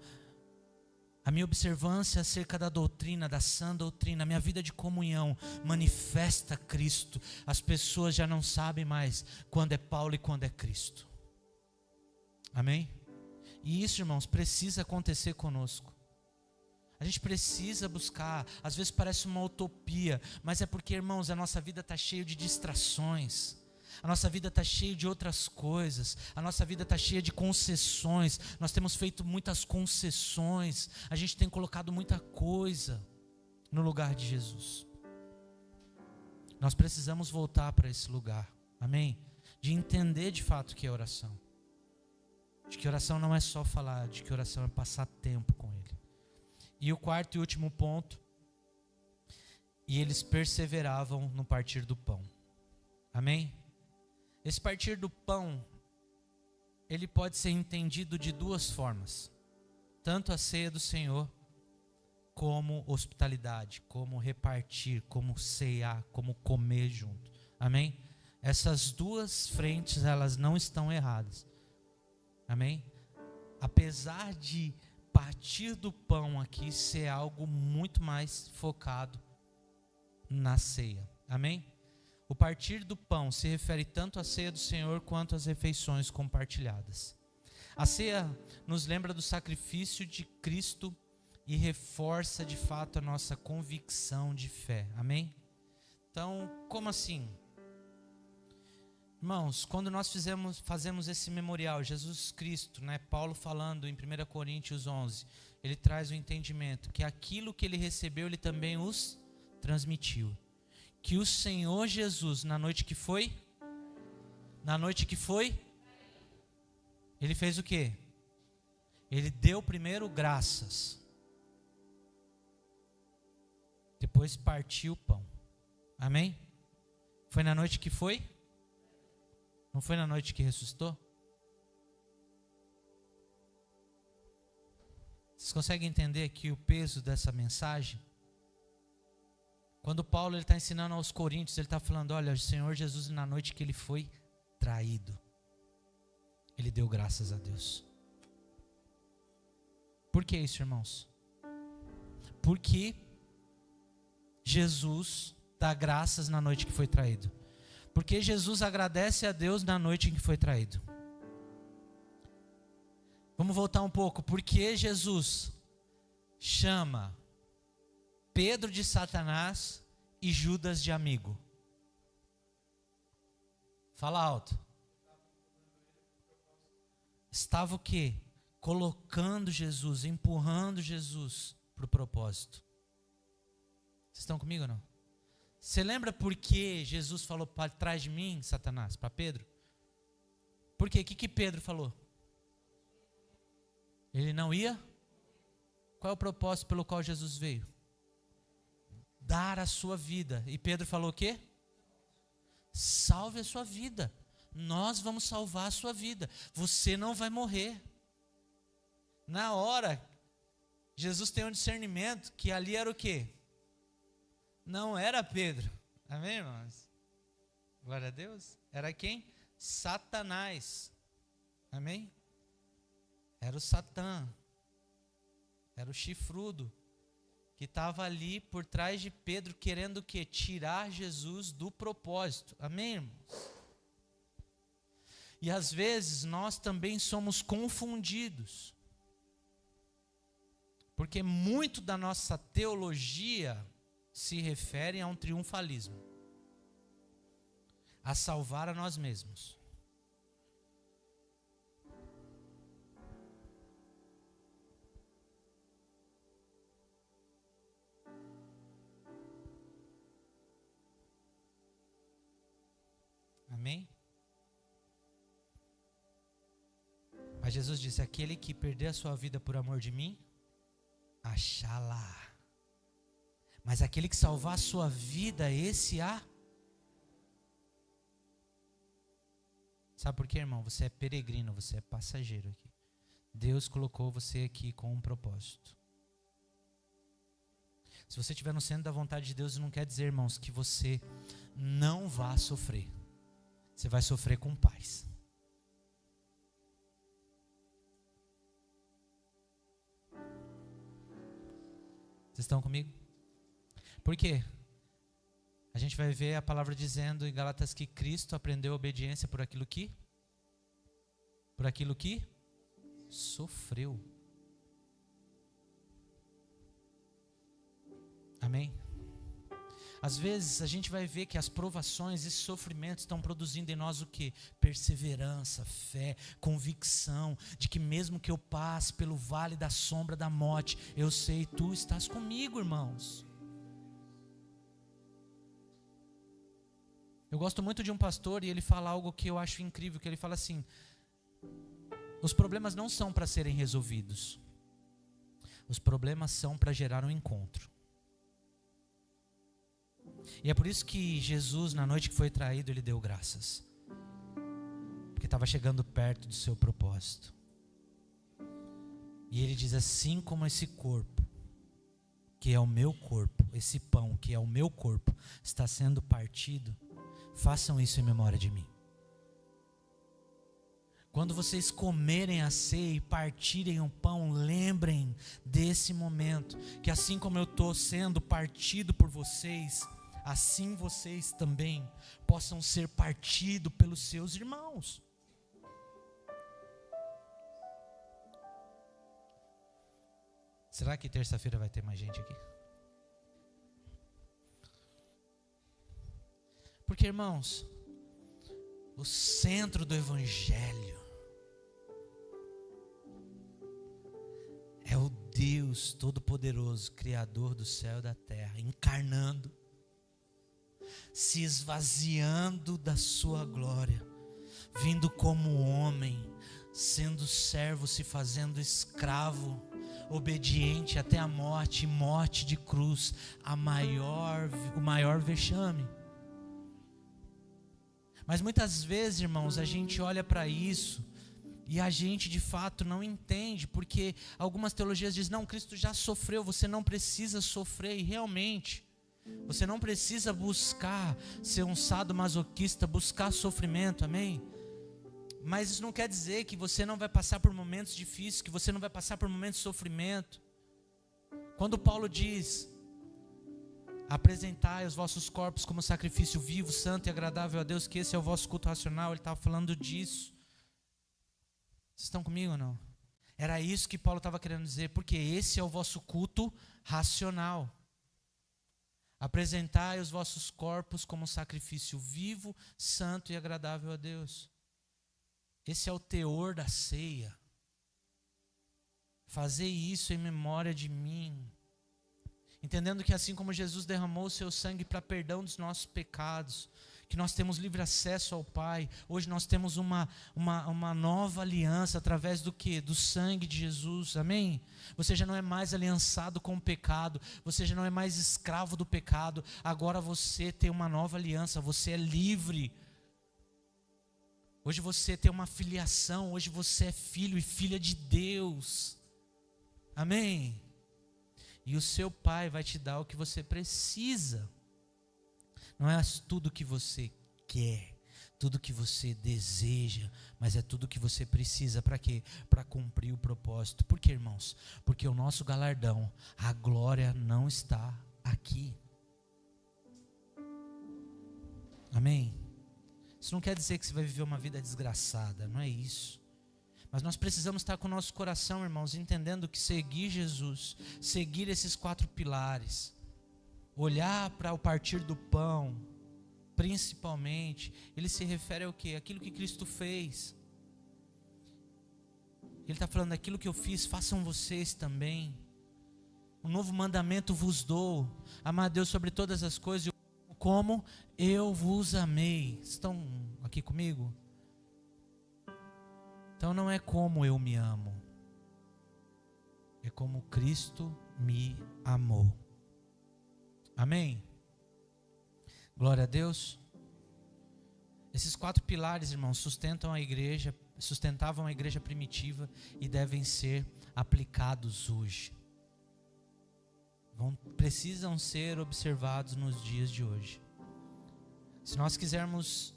a minha observância acerca da doutrina, da sã doutrina, a minha vida de comunhão manifesta Cristo. As pessoas já não sabem mais quando é Paulo e quando é Cristo. Amém? E isso, irmãos, precisa acontecer conosco. A gente precisa buscar, às vezes parece uma utopia, mas é porque, irmãos, a nossa vida está cheia de distrações. A nossa vida está cheia de outras coisas. A nossa vida está cheia de concessões. Nós temos feito muitas concessões. A gente tem colocado muita coisa no lugar de Jesus. Nós precisamos voltar para esse lugar. Amém? De entender de fato o que é oração. De que oração não é só falar, de que oração é passar tempo com Ele. E o quarto e último ponto. E eles perseveravam no partir do pão. Amém? Esse partir do pão, ele pode ser entendido de duas formas. Tanto a ceia do Senhor, como hospitalidade, como repartir, como cear, como comer junto. Amém? Essas duas frentes, elas não estão erradas. Amém? Apesar de partir do pão aqui ser algo muito mais focado na ceia. Amém? O partir do pão se refere tanto à ceia do Senhor quanto às refeições compartilhadas. A ceia nos lembra do sacrifício de Cristo e reforça de fato a nossa convicção de fé. Amém? Então, como assim? Irmãos, quando nós fazemos esse memorial, Jesus Cristo, Paulo falando em 1 Coríntios 11, ele traz o entendimento que aquilo que ele recebeu, ele também os transmitiu. Que o Senhor Jesus, na noite que foi, ele fez o quê? Ele deu primeiro graças, depois partiu o pão. Amém? Foi na noite que foi? Não foi na noite que ressuscitou? Vocês conseguem entender aqui o peso dessa mensagem? Quando Paulo está ensinando aos Coríntios, ele está falando, olha, o Senhor Jesus, na noite que ele foi traído, ele deu graças a Deus. Por que isso, irmãos? Porque Jesus dá graças na noite que foi traído. Porque Jesus agradece a Deus na noite em que foi traído. Vamos voltar um pouco. Porque Jesus chama Pedro de Satanás e Judas de amigo? Fala alto. Estava o quê? Colocando Jesus, empurrando Jesus para o propósito. Vocês estão comigo ou não? Você lembra por que Jesus falou para trás de mim, Satanás, para Pedro? Por quê? O que Pedro falou? Ele não ia? Qual é o propósito pelo qual Jesus veio? Dar a sua vida. E Pedro falou o quê? Salve a sua vida. Nós vamos salvar a sua vida. Você não vai morrer. Na hora, Jesus tem um discernimento que ali era o quê? Não era Pedro. Amém, irmãos? Glória a Deus. Era quem? Satanás. Amém? Era o Satã. Era o chifrudo. Que estava ali por trás de Pedro, querendo o quê? Tirar Jesus do propósito. Amém, irmãos? E às vezes nós também somos confundidos. Porque muito da nossa teologia se refere a um triunfalismo. A salvar a nós mesmos. Amém? Mas Jesus disse, aquele que perder a sua vida por amor de mim, achá-la. Mas aquele que salvar a sua vida, esse a... Sabe por quê, irmão? Você é peregrino, você é passageiro aqui. Deus colocou você aqui com um propósito. Se você estiver no centro da vontade de Deus, não quer dizer, irmãos, que você não vá sofrer. Você vai sofrer com paz. Vocês estão comigo? Por quê? A gente vai ver a palavra dizendo em Gálatas que Cristo aprendeu a obediência por aquilo que sofreu. Amém? Às vezes a gente vai ver que as provações e sofrimentos estão produzindo em nós o quê? Perseverança, fé, convicção de que mesmo que eu passe pelo vale da sombra da morte, eu sei, tu estás comigo, irmãos. Eu gosto muito de um pastor e ele fala algo que eu acho incrível, que ele fala assim, os problemas não são para serem resolvidos, os problemas são para gerar um encontro. E é por isso que Jesus, na noite que foi traído, ele deu graças. Porque estava chegando perto do seu propósito. E ele diz, assim como esse corpo, que é o meu corpo, esse pão que é o meu corpo, está sendo partido, façam isso em memória de mim. Quando vocês comerem a ceia e partirem o pão, lembrem desse momento, que assim como eu estou sendo partido por vocês, assim vocês também possam ser partidos pelos seus irmãos. Será que terça-feira vai ter mais gente aqui? Porque, irmãos, o centro do Evangelho é o Deus Todo-Poderoso, Criador do céu e da terra, encarnando, se esvaziando da sua glória, vindo como homem, sendo servo, se fazendo escravo, obediente até a morte, morte de cruz, o maior vexame. Mas muitas vezes, irmãos, a gente olha para isso E a gente de fato não entende, porque algumas teologias dizem, não, Cristo já sofreu, você não precisa sofrer. E realmente, você não precisa buscar ser um sadomasoquista, buscar sofrimento, amém? Mas isso não quer dizer que você não vai passar por momentos difíceis, que você não vai passar por momentos de sofrimento. Quando Paulo diz, apresentai os vossos corpos como sacrifício vivo, santo e agradável a Deus, que esse é o vosso culto racional, ele estava falando disso. Vocês estão comigo ou não? Era isso que Paulo estava querendo dizer, porque esse é o vosso culto racional. Apresentai os vossos corpos como sacrifício vivo, santo e agradável a Deus. Esse é o teor da ceia. Fazer isso em memória de mim. Entendendo que assim como Jesus derramou o seu sangue para perdão dos nossos pecados, que nós temos livre acesso ao Pai, hoje nós temos uma nova aliança através do quê? Do sangue de Jesus, amém? Você já não é mais aliançado com o pecado, você já não é mais escravo do pecado, agora você tem uma nova aliança, você é livre. Hoje você tem uma filiação, hoje você é filho e filha de Deus, amém? E o seu Pai vai te dar o que você precisa. Não é tudo que você quer, tudo que você deseja, mas é tudo que você precisa. Para quê? Para cumprir o propósito. Por quê, irmãos? Porque o nosso galardão, a glória não está aqui. Amém? Isso não quer dizer que você vai viver uma vida desgraçada, não é isso. Mas nós precisamos estar com o nosso coração, irmãos, entendendo que seguir Jesus, seguir esses 4 pilares, olhar para o partir do pão, principalmente, ele se refere ao quê? Aquilo que Cristo fez. Ele está falando, aquilo que eu fiz, façam vocês também. Um novo mandamento vos dou, amar a Deus sobre todas as coisas, como eu vos amei. Estão aqui comigo? Então não é como eu me amo, é como Cristo me amou. Amém? Glória a Deus. Esses 4 pilares, irmãos, sustentavam a igreja primitiva e devem ser aplicados hoje. Precisam ser observados nos dias de hoje. Se nós quisermos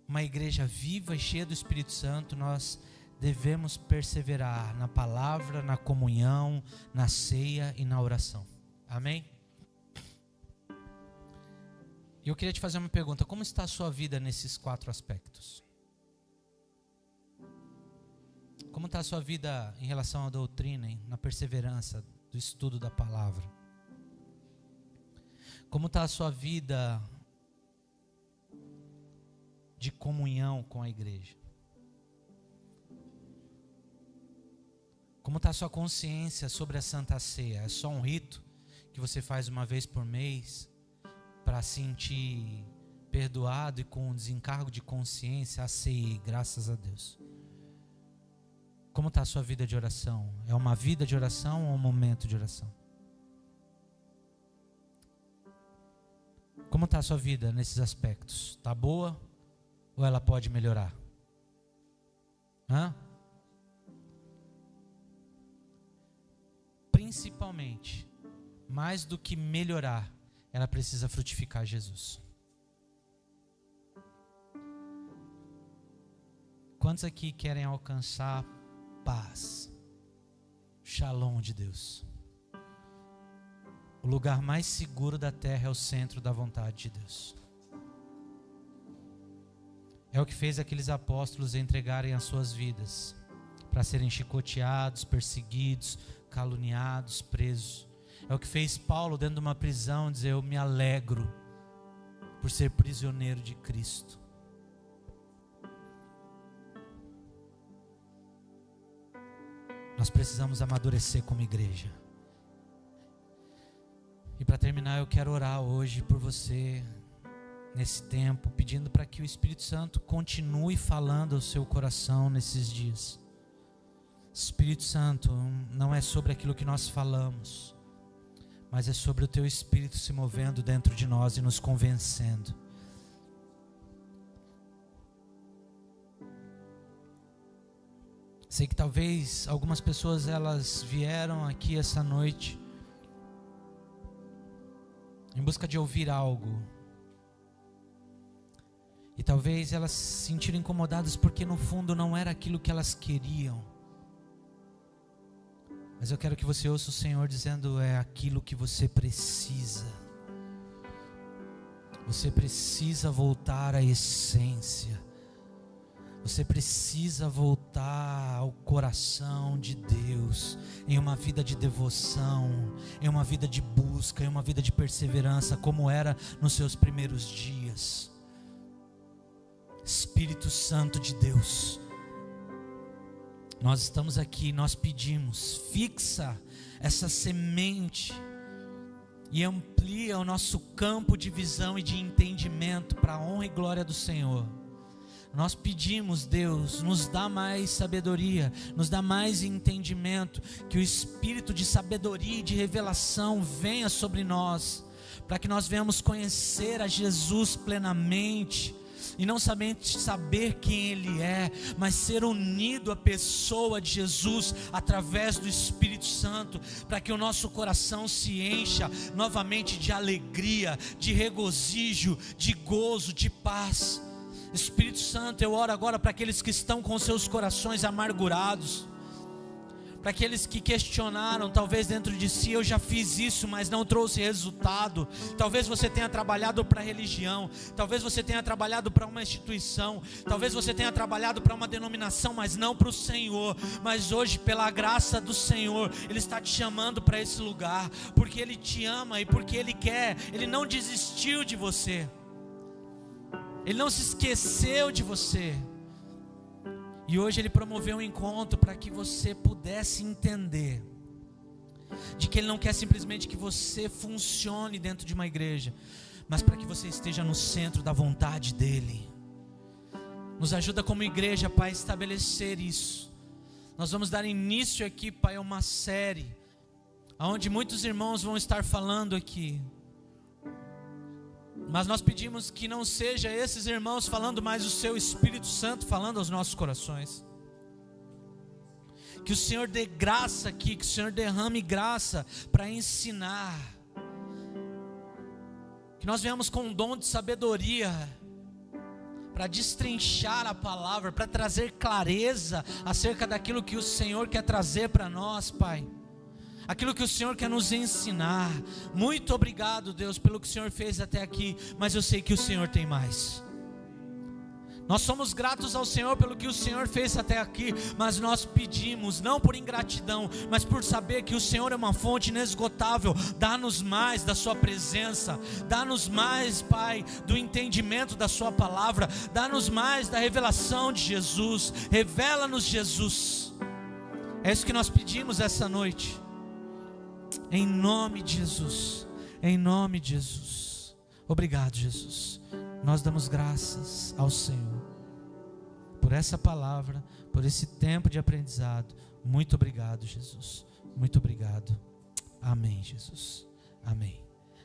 uma igreja viva e cheia do Espírito Santo, nós devemos perseverar na palavra, na comunhão, na ceia e na oração. Amém? E eu queria te fazer uma pergunta: como está a sua vida nesses 4 aspectos? Como está a sua vida em relação à doutrina, na perseverança do estudo da palavra? Como está a sua vida de comunhão com a igreja? Como está a sua consciência sobre a Santa Ceia? É só um rito que você faz uma vez por mês para sentir perdoado e com um desencargo de consciência? Aceiei, graças a Deus. Como está a sua vida de oração? É uma vida de oração ou um momento de oração? Como está a sua vida nesses aspectos? Está boa ou ela pode melhorar? Principalmente, mais do que melhorar, ela precisa frutificar Jesus. Quantos aqui querem alcançar paz, shalom de Deus? O lugar mais seguro da terra é o centro da vontade de Deus. É o que fez aqueles apóstolos entregarem as suas vidas para serem chicoteados, perseguidos, caluniados, presos. É o que fez Paulo dentro de uma prisão dizer: eu me alegro por ser prisioneiro de Cristo. Nós precisamos amadurecer como igreja. E para terminar, eu quero orar hoje por você, nesse tempo, pedindo para que o Espírito Santo continue falando ao seu coração nesses dias. Espírito Santo, não é sobre aquilo que nós falamos, mas é sobre o teu Espírito se movendo dentro de nós e nos convencendo. Sei que talvez algumas pessoas elas vieram aqui essa noite em busca de ouvir algo. E talvez elas se sentiram incomodadas porque no fundo não era aquilo que elas queriam. Mas eu quero que você ouça o Senhor dizendo: é aquilo que você precisa. Você precisa voltar à essência. Você precisa voltar ao coração de Deus, em uma vida de devoção, em uma vida de busca, em uma vida de perseverança, como era nos seus primeiros dias. Espírito Santo de Deus, nós estamos aqui, nós pedimos, fixa essa semente e amplia o nosso campo de visão e de entendimento para a honra e glória do Senhor. Nós pedimos, Deus, nos dá mais sabedoria, nos dá mais entendimento, que o Espírito de sabedoria e de revelação venha sobre nós, para que nós venhamos conhecer a Jesus plenamente, e não somente saber quem Ele é, mas ser unido à pessoa de Jesus, através do Espírito Santo, para que o nosso coração se encha novamente de alegria, de regozijo, de gozo, de paz. Espírito Santo, eu oro agora para aqueles que estão com seus corações amargurados, para aqueles que questionaram, talvez dentro de si: eu já fiz isso, mas não trouxe resultado. Talvez você tenha trabalhado para a religião, talvez você tenha trabalhado para uma instituição, talvez você tenha trabalhado para uma denominação, mas não para o Senhor. Mas hoje, pela graça do Senhor, Ele está te chamando para esse lugar, porque Ele te ama e porque Ele quer. Ele não desistiu de você, Ele não se esqueceu de você. E hoje Ele promoveu um encontro para que você pudesse entender de que Ele não quer simplesmente que você funcione dentro de uma igreja, mas para que você esteja no centro da vontade dEle. Nos ajuda como igreja, Pai, a estabelecer isso. Nós vamos dar início aqui, Pai, a uma série onde muitos irmãos vão estar falando aqui. Mas nós pedimos que não seja esses irmãos falando, mas o Seu Espírito Santo falando aos nossos corações. Que o Senhor dê graça aqui, que o Senhor derrame graça para ensinar. Que nós venhamos com um dom de sabedoria para destrinchar a palavra, para trazer clareza acerca daquilo que o Senhor quer trazer para nós, Pai. Aquilo que o Senhor quer nos ensinar. Muito obrigado, Deus, pelo que o Senhor fez até aqui, mas eu sei que o Senhor tem mais. Nós somos gratos ao Senhor pelo que o Senhor fez até aqui, mas nós pedimos, não por ingratidão, mas por saber que o Senhor é uma fonte inesgotável. Dá-nos mais da Sua presença, dá-nos mais, Pai, do entendimento da Sua palavra, dá-nos mais da revelação de Jesus. Revela-nos Jesus. É isso que nós pedimos essa noite. Em nome de Jesus, em nome de Jesus. Obrigado, Jesus. Nós damos graças ao Senhor por essa palavra, por esse tempo de aprendizado. Muito obrigado, Jesus. Muito obrigado. Amém, Jesus. Amém.